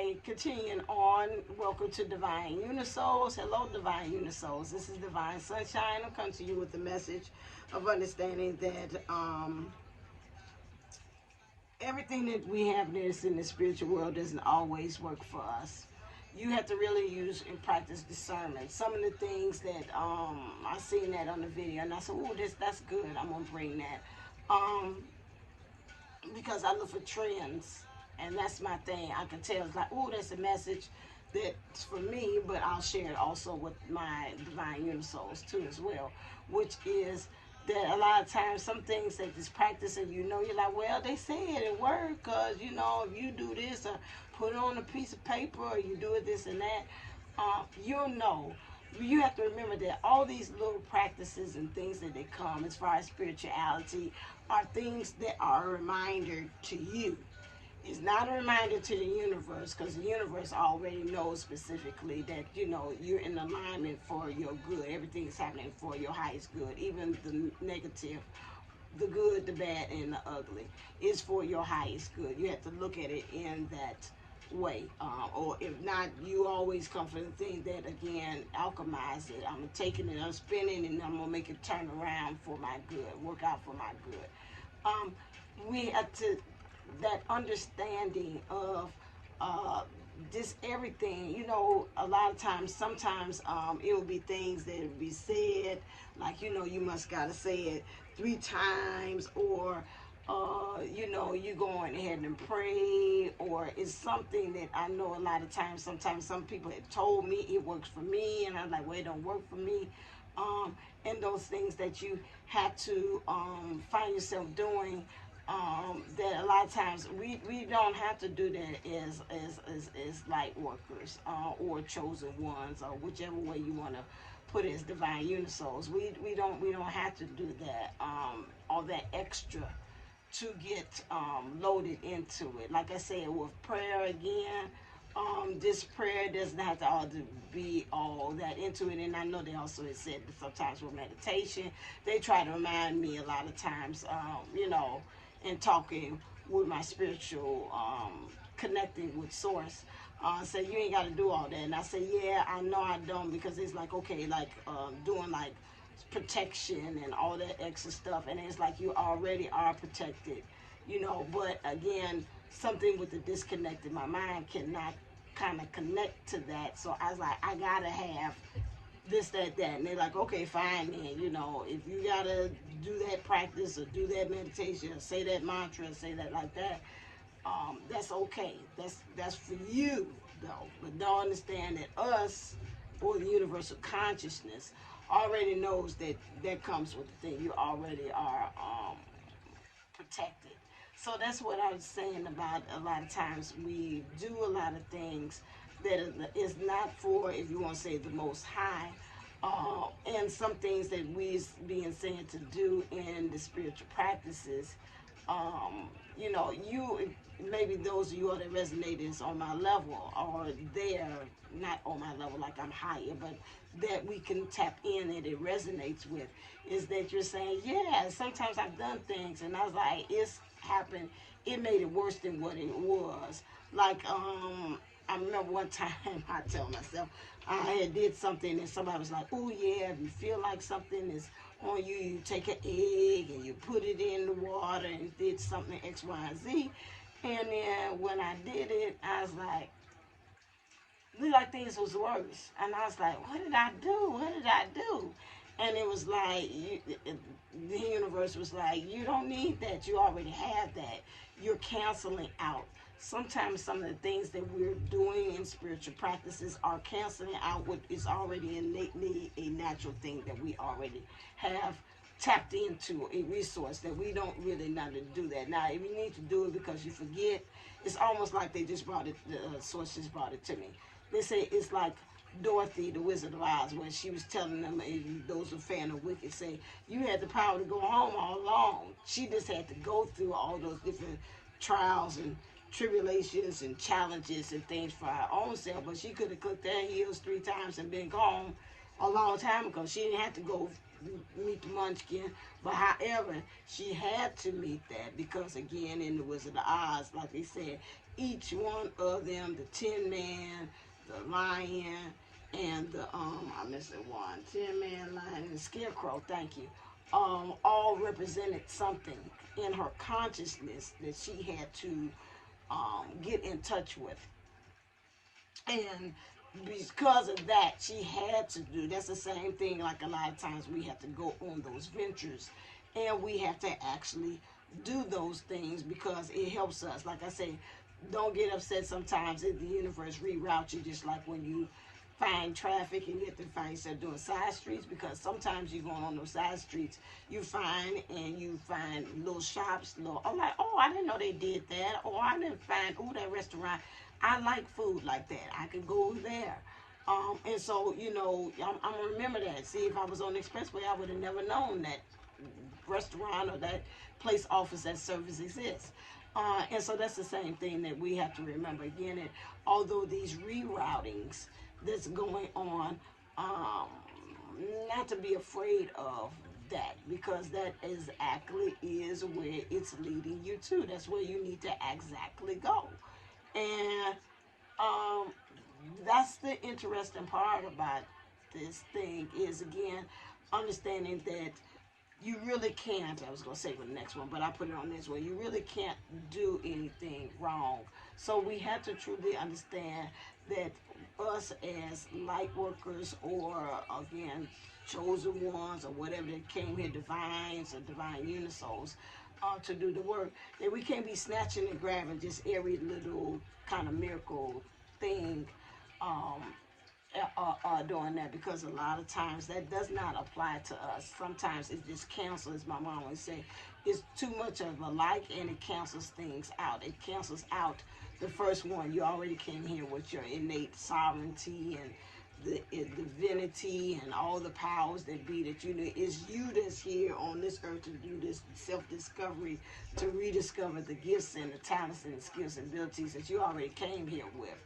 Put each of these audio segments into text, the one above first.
right, continuing on. Welcome to Divine Unisouls. Hello, Divine Unisouls. This is Divine Sunshine. I'm coming to you with the message of understanding that everything that we have that's in the spiritual world doesn't always work for us. You have to really use and practice discernment. Some of the things that I seen that on the video, and I said, "Oh, that's good. I'm gonna bring that." Um, because I look for trends, and that's my thing. I can tell it's like, oh, that's a message that's for me, but I'll share it also with my divine unisouls too as well, which is that a lot of times some things that just practice and you're like, well, they say it work because if you do this or put it on a piece of paper or you do it this and that, you'll know. You have to remember that all these little practices and things that they come as far as spirituality are things that are a reminder to you. It's not a reminder to the universe because the universe already knows specifically that you're in alignment for your good. Everything is happening for your highest good, even the negative, the good, the bad, and the ugly is for your highest good. You have to look at it in that way, or if not, you always come for the thing that again alchemize it. I'm taking it, I'm spinning, and I'm gonna make it turn around for my good, work out for my good. We have to that understanding of this everything. A lot of times, sometimes it will be things that will be said like you must gotta say it 3 times, or you going ahead and pray, or it's something that I know a lot of times, sometimes some people have told me it works for me, and I'm like, well, it don't work for me. And those things that you have to find yourself doing, that a lot of times we don't have to do that as light workers, or chosen ones, or whichever way you want to put it, as divine unisouls. We don't have to do that, all that extra to get loaded into it. Like I said, with prayer again, this prayer doesn't have to all to be all that into it. And I know they also have said that sometimes with meditation, they try to remind me a lot of times, in talking with my spiritual, connecting with source, say you ain't got to do all that. And I say, yeah, I know I don't, because it's like, okay, like doing like protection and all that extra stuff, and it's like you already are protected, but again, something with the disconnected, my mind cannot kind of connect to that. So I was like, I gotta have this, that, and they're like, okay, fine then, if you gotta do that practice or do that meditation or say that mantra or say that like that, that's okay. That's for you though. But don't understand that us, or the universal consciousness, already knows that that comes with the thing. You already are protected. So that's what I was saying about a lot of times we do a lot of things that is not for, if you want to say, the Most High, and some things that we being said to do in the spiritual practices. You maybe those of you that resonate is on my level, or they're not on my level like I'm higher, but that we can tap in and it resonates with, is that you're saying, yeah, sometimes I've done things and I was like, it's happened, it made it worse than what it was. Like I remember one time I tell myself I had did something and somebody was like, oh yeah, if you feel like something is on you, you take an egg and you put it in the water and did something X, Y, and Z. And then when I did it, I was like, looked like things was worse. And I was like, what did I do? What did I do? And it was like, the universe was like, you don't need that. You already have that. You're canceling out. Sometimes some of the things that we're doing in spiritual practices are canceling out what is already innately a natural thing that we already have tapped into, a resource that we don't really know to do that. Now, if you need to do it because you forget, it's almost like they just brought it, the source just brought it to me. They say it's like Dorothy, the Wizard of Oz, when she was telling them, those who fan of Wicked, say, you had the power to go home all along. She just had to go through all those different trials and tribulations and challenges and things for her own self, but she could have clicked her heels 3 times and been gone a long time ago. She didn't have to go meet the munchkin, but however, she had to meet that because, again, in the Wizard of Oz, like they said, each one of them, the Tin Man, the Lion, and the I missed it one, Tin Man, Lion, and Scarecrow. Thank you. All represented something in her consciousness that she had to get in touch with. And because of that, she had to do, that's the same thing, like a lot of times we have to go on those ventures and we have to actually do those things because it helps us. Like I say, don't get upset sometimes if the universe reroutes you, just like when you find traffic and you have to find yourself doing side streets, because sometimes you're going on those side streets, you find little shops, I'm like, oh, I didn't know they did that, or I didn't find, oh, that restaurant, I like food like that, I could go there. And so, I'm gonna remember that. See, if I was on the expressway, I would have never known that restaurant or that place offers that service exists. And so that's the same thing that we have to remember again. And although these reroutings that's going on, not to be afraid of that, because that exactly is where it's leading you to. That's where you need to exactly go. And that's the interesting part about this thing is, again, understanding that you really can't, I was going to say with the next one, but I put it on this one, you really can't do anything wrong. So we have to truly understand that us as light workers, or again, chosen ones, or whatever that came here, divines or divine unisouls, to do the work, that we can't be snatching and grabbing just every little kind of miracle thing, doing that, because a lot of times that does not apply to us. Sometimes it just cancels, as my mom would say, it's too much of a like, and it cancels things out. It cancels out the first one. You already came here with your innate sovereignty and the divinity and all the powers that be, that you know, it's you that's here on this earth to do this self-discovery, to rediscover the gifts and the talents and the skills and abilities that you already came here with.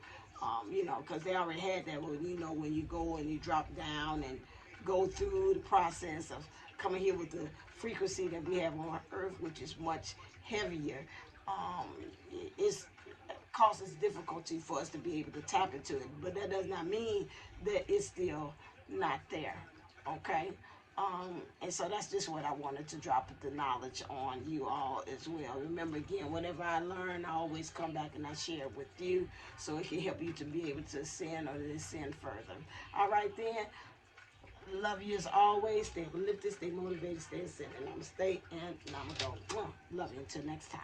Because they already had that. When you go and you drop down and go through the process of coming here with the frequency that we have on Earth, which is much heavier, it causes difficulty for us to be able to tap into it. But that does not mean that it's still not there. Okay? And so that's just what I wanted to drop the knowledge on you all as well. Remember, again, whatever I learn, I always come back and I share it with you, so it can help you to be able to ascend or to ascend further. All right, then. Love you as always. Stay lifted, stay motivated, stay ascending. Namaste and namaste. Love you until next time.